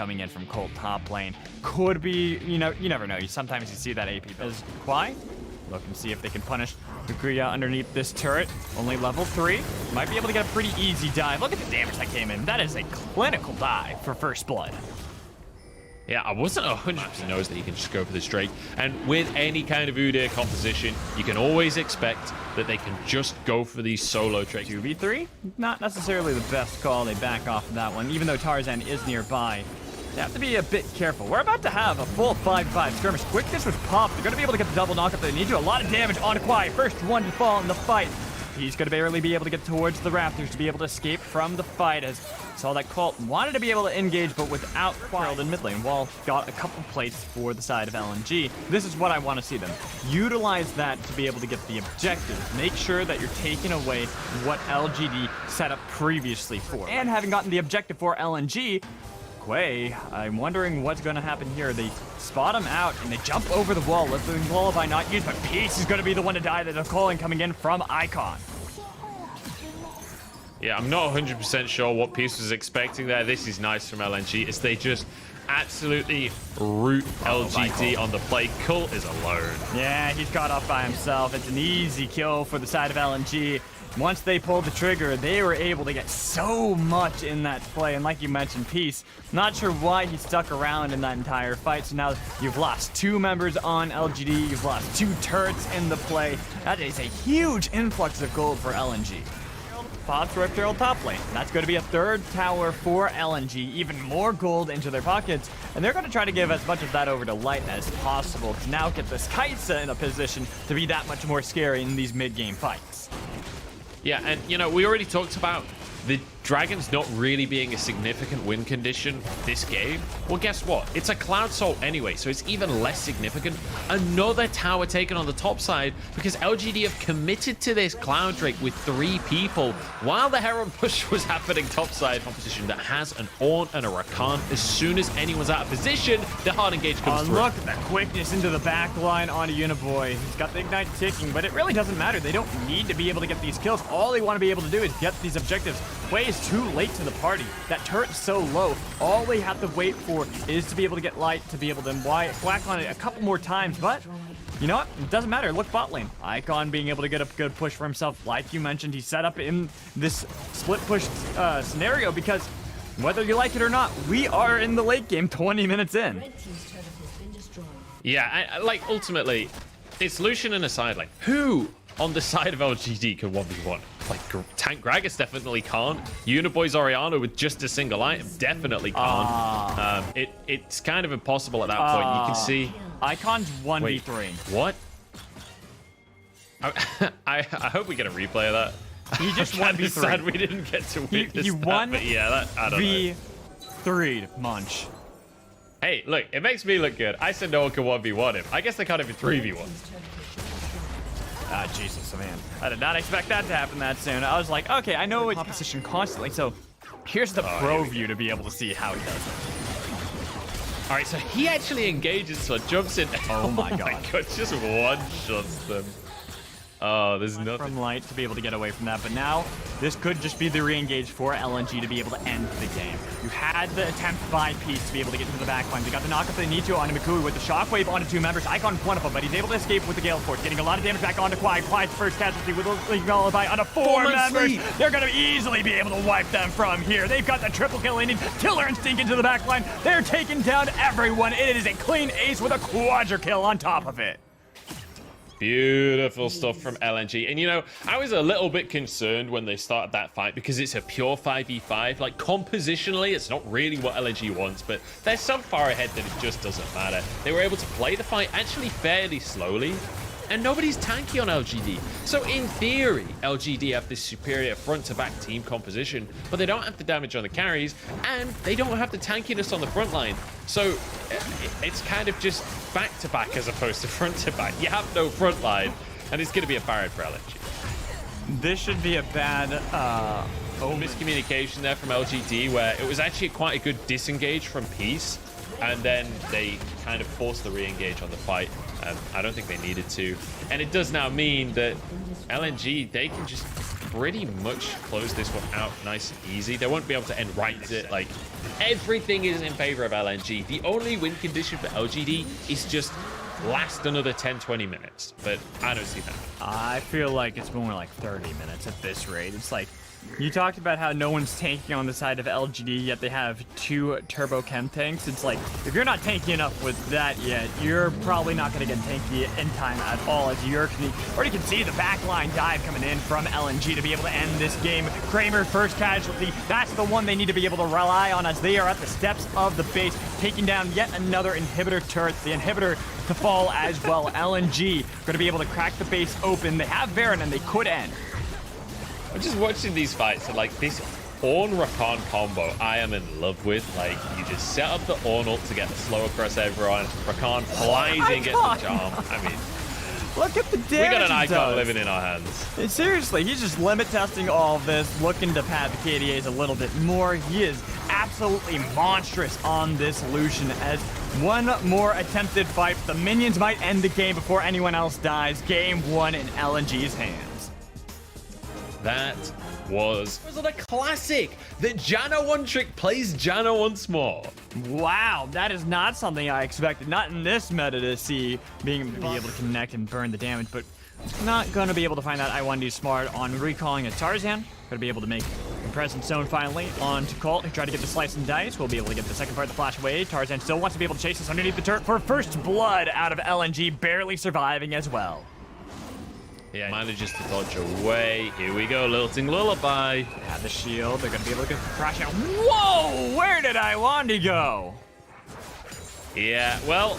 coming in from Colt top lane. Could be, you never know. Sometimes you see that AP build. Is Kwai? Look and see if they can punish Guguya underneath this turret. Only level 3. Might be able to get a pretty easy dive. Look at the damage that came in. That is a clinical dive for first blood. Yeah, I wasn't 100% knows that you can just go for this Drake. And with any kind of Udyr composition, you can always expect that they can just go for these solo Drakes. 2v3? Not necessarily the best call. They back off of that one, even though Tarzan is nearby. They have to be a bit careful. We're about to have a full 5v5 skirmish. Quickness was popped. They're going to be able to get the double knockup. They need to do a lot of damage on Kwai. First one to fall in the fight. He's going to barely be able to get towards the Raptors to be able to escape from the fight, as saw that Colt wanted to be able to engage, but without Kwai in mid lane. Wall got a couple plates for the side of LNG. This is what I want to see them. Utilize that to be able to get the objective. Make sure that you're taking away what LGD set up previously for. And having gotten the objective for LNG, Quay, I'm wondering what's going to happen here. They spot him out, and they jump over the wall. Let the Lullaby not used, but Peace is going to be the one to die. They're calling coming in from Icon. Yeah, I'm not 100% sure what Peace was expecting there. This is nice from LNG, as they just absolutely root LGD on the play. Cult is alone. Yeah, he's caught off by himself. It's an easy kill for the side of LNG. Once they pulled the trigger, they were able to get so much in that play. And like you mentioned, Peace, not sure why he stuck around in that entire fight. So now you've lost 2 members on LGD. You've lost 2 turrets in the play. That is a huge influx of gold for LNG. Pops Rift Herald top lane. That's going to be a 3rd tower for LNG. Even more gold into their pockets. And they're going to try to give as much of that over to Light as possible to now get this Kaisa in a position to be that much more scary in these mid-game fights. Yeah, and we already talked about the Dragons not really being a significant win condition this game. Well, guess what? It's a Cloud Salt anyway, so it's even less significant. Another tower taken on the top side because LGD have committed to this Cloud Drake with 3 people while the Heron push was happening topside. Competition that has an Ornn and a Rakan. As soon as anyone's out of position, the hard engage comes through. Look at that quickness into the back line on a Uniboy. He's got the Ignite ticking, but it really doesn't matter. They don't need to be able to get these kills. All they want to be able to do is get these objectives. Quay is too late to the party. That turret's so low. All they have to wait for is to be able to get Light, to be able to whack on it a couple more times. But you know what? It doesn't matter. Look, bot lane. Icon being able to get a good push for himself. Like you mentioned, he's set up in this split push scenario because whether you like it or not, we are in the late game 20 minutes in. Yeah, like ultimately, it's Lucian and a side lane. Who on the side of LGD can 1v1? Like, Tank Gragas definitely can't. Uniboy's Orianna with just a single item definitely can't. It's kind of impossible at that point. You can see... Icon's 1v3. Wait, what? I hope we get a replay of that. He just I'm 1v3. sad we didn't get to witness he that, won but yeah, I don't know. V3'd Munch. Hey, look, it makes me look good. I said no one can 1v1 him. I guess they can't even 3v1. Ah, Jesus, man. I did not expect that to happen that soon. I was like, okay, I know it's opposition constantly, so here's the pro view to be able to see how he does it. All right, so he actually engages, so jumps in. Oh my god, just one-shots them. Oh, there's nothing. From Light to be able to get away from that, but now this could just be the re-engage for LNG to be able to end the game. You had the attempt by Peace to be able to get into the back line. They got the knockup they need to on Mikui with the shockwave onto 2 members. Icon's one of them, but he's able to escape with the Gale Force, getting a lot of damage back onto Kwai. Kwai's first casualty with a Lullaby onto 4 members. They're going to easily be able to wipe them from here. They've got the triple kill they need. Killer Instinct into the back line. They're taking down everyone. It is a clean ace with a quadra kill on top of it. Beautiful stuff from LNG. And I was a little bit concerned when they started that fight because it's a pure 5v5. Like, compositionally, it's not really what LNG wants, but they're so far ahead that it just doesn't matter. They were able to play the fight actually fairly slowly, and nobody's tanky on LGD. So in theory, LGD have this superior front-to-back team composition, but they don't have the damage on the carries, and they don't have the tankiness on the front line. So it's kind of just back-to-back as opposed to front-to-back. You have no front line, and it's going to be a Barrett for LNG. This should be a bad miscommunication there from LGD, where it was actually quite a good disengage from Peace, and then they kind of forced the re-engage on the fight. I don't think they needed to. And it does now mean that LNG, they can just pretty much close this one out nice and easy. They won't be able to end right it. Like, everything is in favor of LNG. The only win condition for LGD is just last another 10-20 minutes, but I don't see that. I feel like it's more like 30 minutes at this rate. It's like, you talked about how no one's tanking on the side of LGD, yet they have 2 turbo chem tanks. It's like, if you're not tanky enough with that yet, you're probably not going to get tanky in time at all, as you already can see the backline dive coming in from LNG to be able to end this game. Kramer, first casualty. That's the one they need to be able to rely on, as they are at the steps of the base, taking down yet another inhibitor turret. The inhibitor to fall as well. LNG going to be able to crack the base open. They have Baron, and they could end. I'm just watching these fights, and like this Ornn Rakan combo I am in love with. Like, you just set up the Ornn ult to get the slow across everyone. Rakan flies in, gets the charm. I mean, look at the damage. We got an icon living in our hands. Seriously, he's just limit testing all of this, looking to pad the KDAs a little bit more. He is absolutely monstrous on this Lucian, as one more attempted fight. The minions might end the game before anyone else dies. Game 1 in LNG's hands. That was a classic. The Janna one trick plays Janna once more. Wow, that is not something I expected. Not in this meta to see be able to connect and burn the damage, but not going to be able to find that I1D smart on recalling a Tarzan. Going to be able to make a presence zone finally onto Colt, who tried to get the slice and dice. We'll be able to get the second part of the flash away. Tarzan still wants to be able to chase us underneath the turret for first blood out of LNG, barely surviving as well. Yeah, manages to dodge away. Here we go, Lilting Lullaby. They have the shield. They're going to be able to get the crash out. Whoa! Where did Iwandi go? Yeah, well,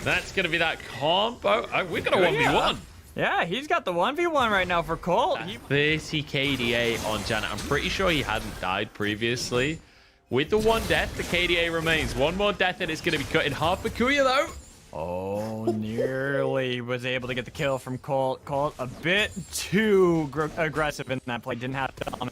that's going to be that combo. We got a 1v1. Yeah, he's got the 1v1 right now for Colt. 30 KDA on Janna. I'm pretty sure he hadn't died previously. With the 1 death, the KDA remains. 1 more death and it's going to be cut in half for Kuya, though. Oh, nearly was able to get the kill from Colt. Colt a bit too aggressive in that play. Didn't have to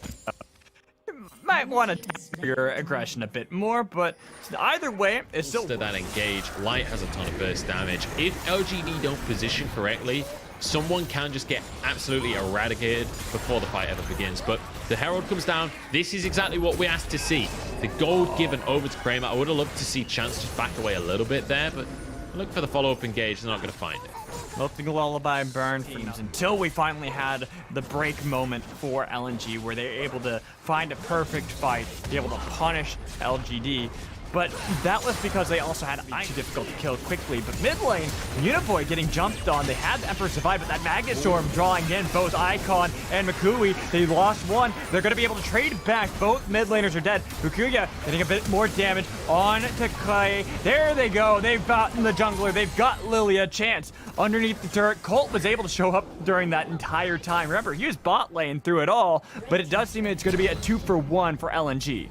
might want to test your aggression a bit more, but either way, it's still that engage. Light has a ton of burst damage. If LGD don't position correctly, someone can just get absolutely eradicated before the fight ever begins. But the Herald comes down. This is exactly what we asked to see. The gold given over to Kramer. I would have loved to see Chance just back away a little bit there, but look for the follow-up engage. They're not going to find it. Looking lullaby burn until we finally had the break moment for LNG, where they're able to find a perfect fight, be able to punish LGD. But that was because they also had too difficult to kill quickly. But mid lane, Uniboy getting jumped on. They had the Emperor survive, but that Magnet Storm drawing in both Icon and Makui. They lost one. They're going to be able to trade back. Both mid laners are dead. Fukuya getting a bit more damage on to Clay. There they go. They've gotten the jungler. They've got Lilia. Chance underneath the turret. Colt was able to show up during that entire time. Remember, he was bot lane through it all, but it does seem it's going to be a 2-for-1 for LNG.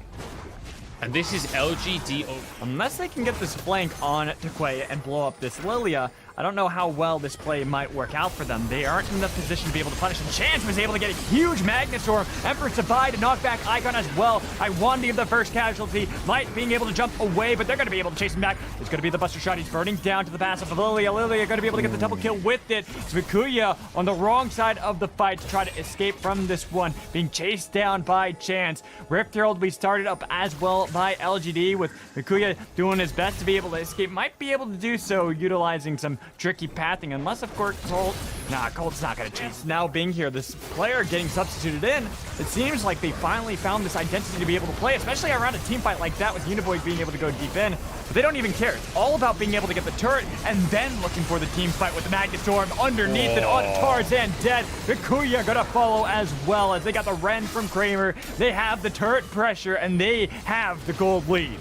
And this is LGD. Unless they can get this flank on to Quay and blow up this Lilia, I don't know how well this play might work out for them. They aren't in the position to be able to punish, and Chance was able to get a huge Magnet Storm. Emperor survived to knock back Icon as well. Iwandi the first casualty. Might being able to jump away, but they're going to be able to chase him back. It's going to be the Buster Shot. He's burning down to the passive of Lilia. Lilia going to be able to get the double kill with it. It's Vikuya on the wrong side of the fight to try to escape from this one, being chased down by Chance. Rift Herald will be started up as well by LGD, with Vikuya doing his best to be able to escape. Might be able to do so utilizing some tricky pathing, unless of course Colt's not going to chase. Now being here, this player getting substituted in, it seems like they finally found this identity to be able to play, especially around a team fight like that with Uniboy being able to go deep in. But they don't even care. It's all about being able to get the turret and then looking for the team fight with the Magnet Storm underneath it on Tarzan dead. Vikuya gonna follow as well, as they got the Ren from Kramer. They have the turret pressure and they have the gold lead.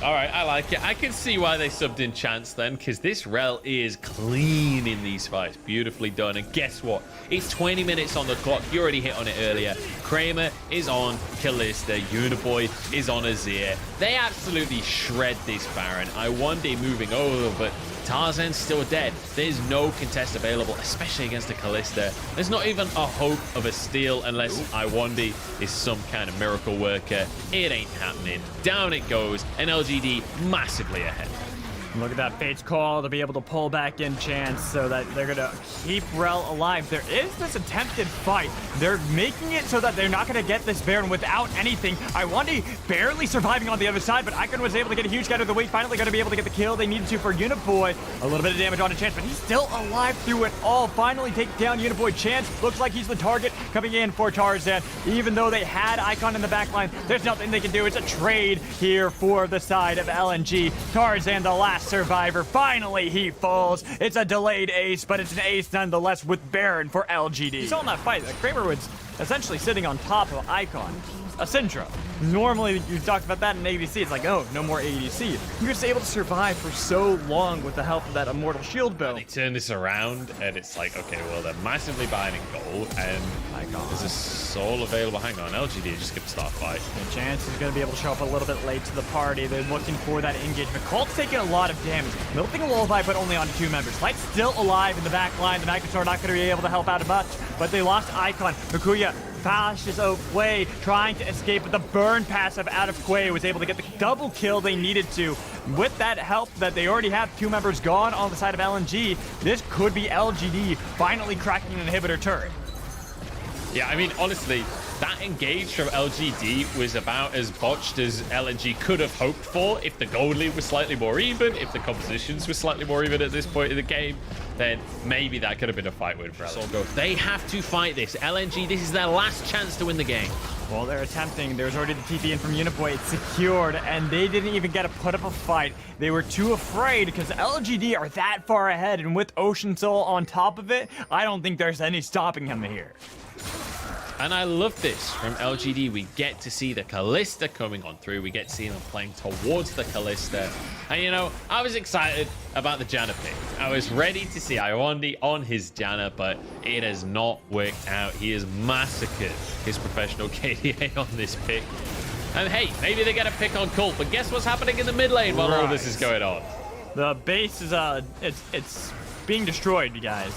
All right, I like it. I can see why they subbed in Chance then, because this Rel is clean in these fights. Beautifully done. And guess what? It's 20 minutes on the clock. You already hit on it earlier. Kramer is on Kalista. Uniboy is on Azir. They absolutely shred this Baron. Iwandi moving over, but Tarzan's still dead. There's no contest available, especially against the Kalista. There's not even a hope of a steal unless Iwandi is some kind of miracle worker. It ain't happening. Down it goes, and LGD massively ahead. Look at that Fate's Call to be able to pull back in Chance so that they're going to keep Rel alive. There is this attempted fight. They're making it so that they're not going to get this Baron without anything. Iwandi barely surviving on the other side, but Icon was able to get a huge cut of the week. Finally going to be able to get the kill they needed to for Uniboy. A little bit of damage on a Chance, but he's still alive through it all. Finally take down Uniboy. Chance looks like he's the target coming in for Tarzan. Even though they had Icon in the backline, there's nothing they can do. It's a trade here for the side of LNG. Tarzan, the last survivor. Finally, he falls. It's a delayed ace, but it's an ace nonetheless with Baron for LGD. You saw in that fight that Kramer was essentially sitting on top of Icon. A Syndra. Normally, you talked about that in ADC. It's like, oh, no more ADC. You're just able to survive for so long with the help of that Immortal Shield bow. They turn this around, and it's like, okay, well, they're massively behind in gold, and there's a soul available. Hang on, LGD just skipped start fight. And Chance is going to be able to show up a little bit late to the party. They're looking for that engagement. Colt's taking a lot of damage. Milting a lullaby, but only onto 2 members. Light's still alive in the back line. The Nightmares are not going to be able to help out much, but they lost Icon. Hakuya passes away, trying to escape, but the burn passive out of Quay was able to get the double kill they needed to. With that help that they already have 2 members gone on the side of LNG, this could be LGD finally cracking an inhibitor turret. Yeah, I mean, honestly, that engage from LGD was about as botched as LNG could have hoped for. If the gold lead was slightly more even, if the compositions were slightly more even at this point in the game, then maybe that could have been a fight win for LNG. They have to fight this. LNG, this is their last chance to win the game. Well, they're attempting. There's already the TP in from Uniboy. It's secured, and they didn't even get to put up a fight. They were too afraid because LGD are that far ahead, and with Ocean Soul on top of it, I don't think there's any stopping him here. And I love this from LGD. We get to see the Kalista coming on through. We get to see them playing towards the Kalista. And, you know, I was excited about the Janna pick. I was ready to see Iwandi on his Janna, but it has not worked out. He has massacred his professional KDA on this pick. And, hey, maybe they get a pick on Colt, but guess what's happening in the mid lane while all this is going on? The base is, it's being destroyed, you guys.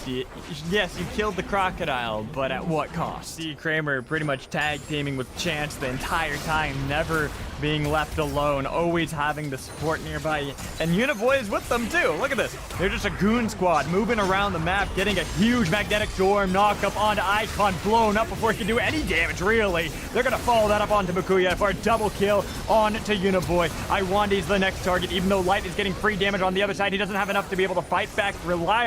Yes, you killed the crocodile, but at what cost? See Kramer pretty much tag teaming with Chance the entire time, never being left alone, always having the support nearby. And Uniboy is with them too. Look at this. They're just a goon squad moving around the map, getting a huge magnetic storm knock up onto Icon, blown up before he can do any damage, really. They're gonna follow that up onto Makuya for a double kill on to Uniboy. Iwandi's the next target, even though Light is getting free damage on the other side. He doesn't have enough to be able to fight back reliably.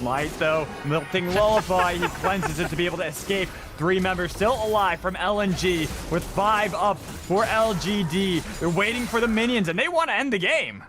Light, though, Milting Lullaby, he cleanses it to be able to escape. 3 members still alive from LNG with 5 up for LGD. They're waiting for the minions, and they want to end the game.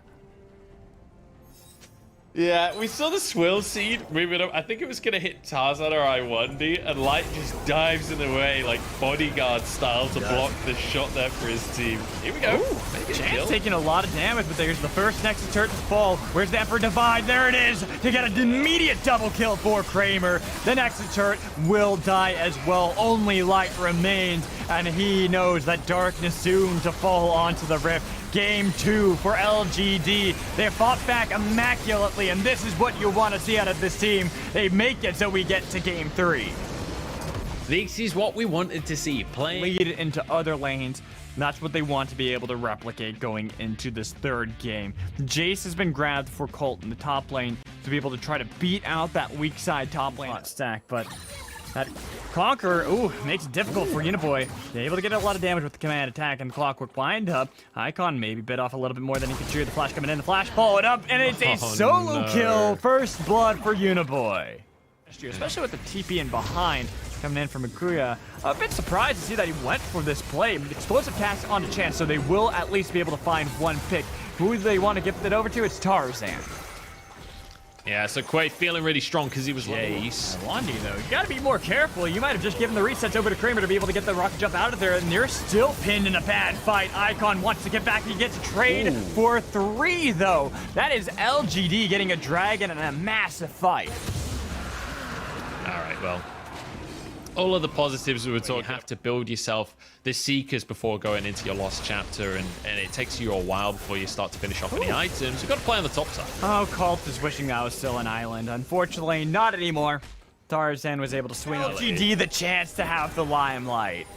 Yeah, we saw the Swill Seed moving up. I think it was going to hit Tarzan or Iwandi, and Light just dives in the way, like bodyguard style, to block the shot there for his team. Here we go. Chance taking a lot of damage, but there's the first Nexus turret to fall. Where's the Emperor Divide? There it is to get an immediate double kill for Kramer. The Nexus turret will die as well. Only Light remains, and he knows that darkness soon to fall onto the rift. Game 2 for LGD. They fought back immaculately, and this is what you want to see out of this team. They make it so we get to Game 3. This is what we wanted to see. Playing lead into other lanes. That's what they want to be able to replicate going into this 3rd game. Jace has been grabbed for Colt in the top lane to be able to try to beat out that weak side top lane stack, but that Conqueror, makes it difficult for Uniboy. They're able to get a lot of damage with the command attack and the Clockwork wind up. Icon maybe bit off a little bit more than he could chew. The flash coming in, the flash followed up, and it's a solo kill. First blood for Uniboy. Especially with the TP in behind coming in from Makuya. A bit surprised to see that he went for this play. Explosive cast onto Chance, so they will at least be able to find one pick. Who do they want to gift it over to? It's Tarzan. Yeah, so Quay feeling really strong because he was Jace. Iwandi, though, you gotta be more careful. You might have just given the resets over to Kramer to be able to get the rocket jump out of there, and they're still pinned in a bad fight. Icon wants to get back. He gets a trade for 3, though. That is LGD getting a dragon in a massive fight. All right, well, all of the positives we were talking, you have to build yourself the Seekers before going into your lost chapter, and it takes you a while before you start to finish off any items. You've got to play on the top side. Oh, Colt is wishing that was still an island. Unfortunately, not anymore. Tarzan was able to swing LGD the chance to have the limelight.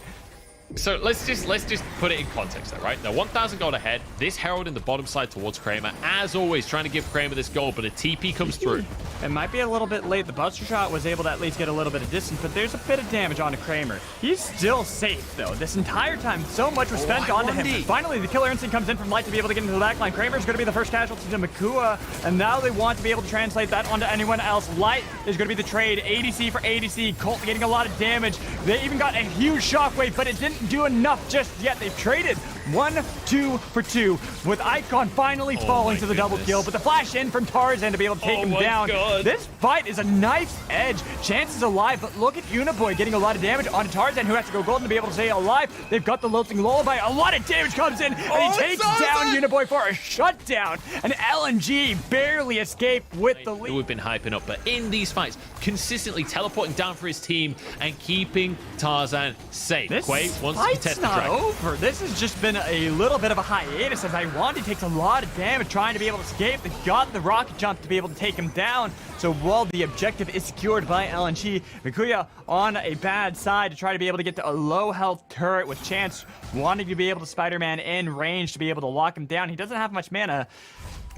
So let's just put it in context there, right? They're 1,000 gold ahead. This Herald in the bottom side towards Kramer, as always, trying to give Kramer this gold, but a TP comes through. It might be a little bit late. The Buster Shot was able to at least get a little bit of distance, but there's a bit of damage onto Kramer. He's still safe, though. This entire time, so much was spent onto him. Finally, the Killer Instinct comes in from Light to be able to get into the backline. Kramer's going to be the first casualty to Makua, and now they want to be able to translate that onto anyone else. Light is going to be the trade. ADC for ADC. Colt getting a lot of damage. They even got a huge shockwave, but it didn't do enough just yet. They've traded 1-2 for 2, with Icon finally falling to the double kill, but the flash in from Tarzan to be able to take him down. God. This fight is a knife's edge. Chance is alive, but look at Uniboy getting a lot of damage onto Tarzan, who has to go golden to be able to stay alive. They've got the Lilting Lullaby. A lot of damage comes in, and he takes down Uniboy for a shutdown. And LNG barely escaped with the lead. We've been hyping up, but in these fights, consistently teleporting down for his team and keeping Tarzan safe. This Quay wants to fight's test the not dragon. over. This has just been a little bit of a hiatus as Iwandi takes a lot of damage trying to be able to escape. They got the rocket jump to be able to take him down. So while the objective is secured by LNG, Mikuya on a bad side to try to be able to get to a low health turret with Chance wanting to be able to Spider-Man in range to be able to lock him down. He doesn't have much mana.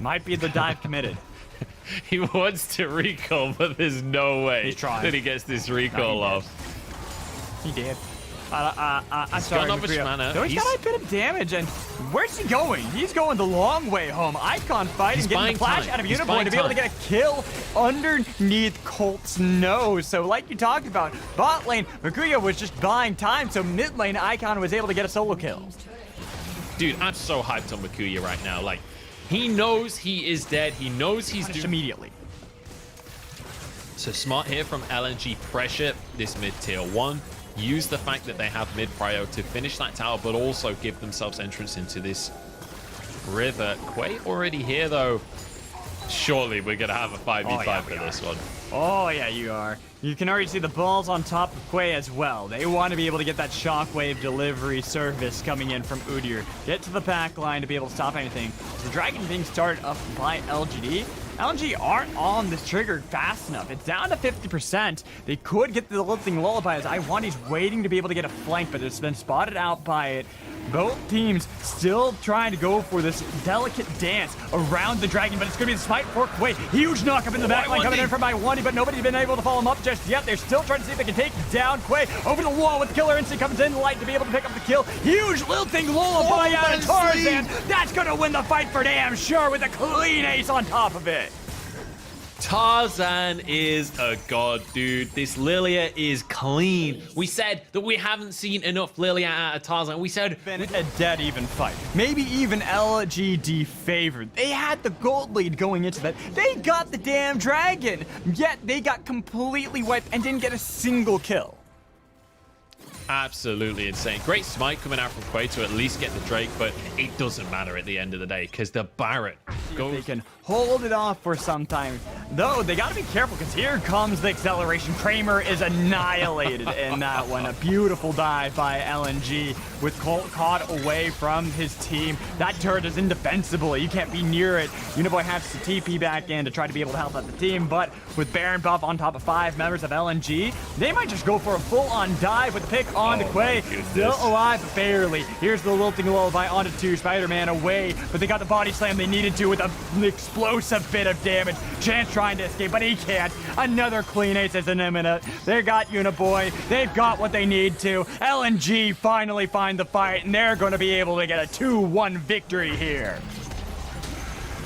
Might be the dive committed. He wants to recall, but there's no way that he gets this recall off. He did. I'm sorry, got not much mana. Though he's got a bit of damage, and where's he going? He's going the long way home. Icon fighting, getting the flash out of Uniboy to be able to get a kill underneath Colt's nose. So like you talked about, bot lane, Makuya was just buying time, so mid lane, Icon was able to get a solo kill. Dude, I'm so hyped on Makuya right now. Like, he knows he is dead. He knows he's doomed immediately. So smart here from LNG. Pressure this mid tier 1. Use the fact that they have mid prio to finish that tower, but also give themselves entrance into this river. Quay already here, though. Surely we're going to have a 5v5 for this one. Oh, yeah, you are. You can already see the balls on top of Quay as well. They want to be able to get that shockwave delivery service coming in from Udyr. Get to the back line to be able to stop anything. So the Dragon being started up by LGD. LNG aren't on this trigger fast enough. It's down to 50%. They could get the Lilting Lullaby as Iwandi's waiting to be able to get a flank, but it's been spotted out by it. Both teams still trying to go for this delicate dance around the Dragon, but it's going to be the smite for Quay. Huge knock up in the backline coming in from Iwandi, but nobody's been able to follow him up just yet. They're still trying to see if they can take down Quay. Over the wall with Killer Instinct comes in, Light to be able to pick up the kill. Huge Lilting Lullaby out of Tarzan. That's going to win the fight for damn sure with a clean ace on top of it. Tarzan is a god, dude. This Lilia is clean. We said that we haven't seen enough Lilia out of Tarzan. We said been a dead even fight. Maybe even LGD favored. They had the gold lead going into that. They got the damn dragon, yet they got completely wiped and didn't get a single kill. absolutely insane. Great smite coming out from Quay to at least get the Drake, but it doesn't matter at the end of the day because the Baron goes... They can hold it off for some time. Though, they got to be careful because here comes the acceleration. Kramer is annihilated in that one. A beautiful dive by LNG with Colt caught away from his team. That turret is indefensible. You can't be near it. Uniboy has to TP back in to try to be able to help out the team, but with Baron buff on top of 5 members of LNG, they might just go for a full-on dive with the pick on the Quay. Still alive, but barely. Here's the lilting lullaby onto 2. Spider-Man away, but they got the body slam they needed to with an explosive bit of damage. Chance trying to escape, but he can't. Another clean ace is in a minute. They got Uniboy. They've got what they need to. LNG finally find the fight, and they're going to be able to get a 2-1 victory here.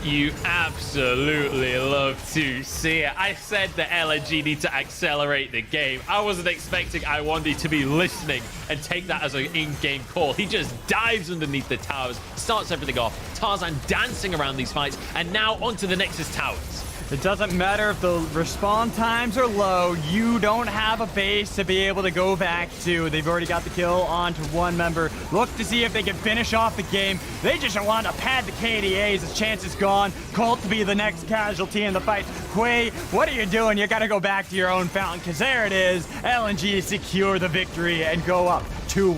You absolutely love to see it. I said that LNG need to accelerate the game. I wasn't expecting Iwandi to be listening and take that as an in-game call. He just dives underneath the towers, starts everything off. Tarzan dancing around these fights, and now onto the Nexus towers. It doesn't matter if the respawn times are low, you don't have a base to be able to go back to. They've already got the kill onto 1 member. Look to see if they can finish off the game. They just want to pad the KDAs. His chance is gone. Colt to be the next casualty in the fight. Quay, what are you doing? You got to go back to your own fountain, because there it is. LNG secure the victory and go up 2-1.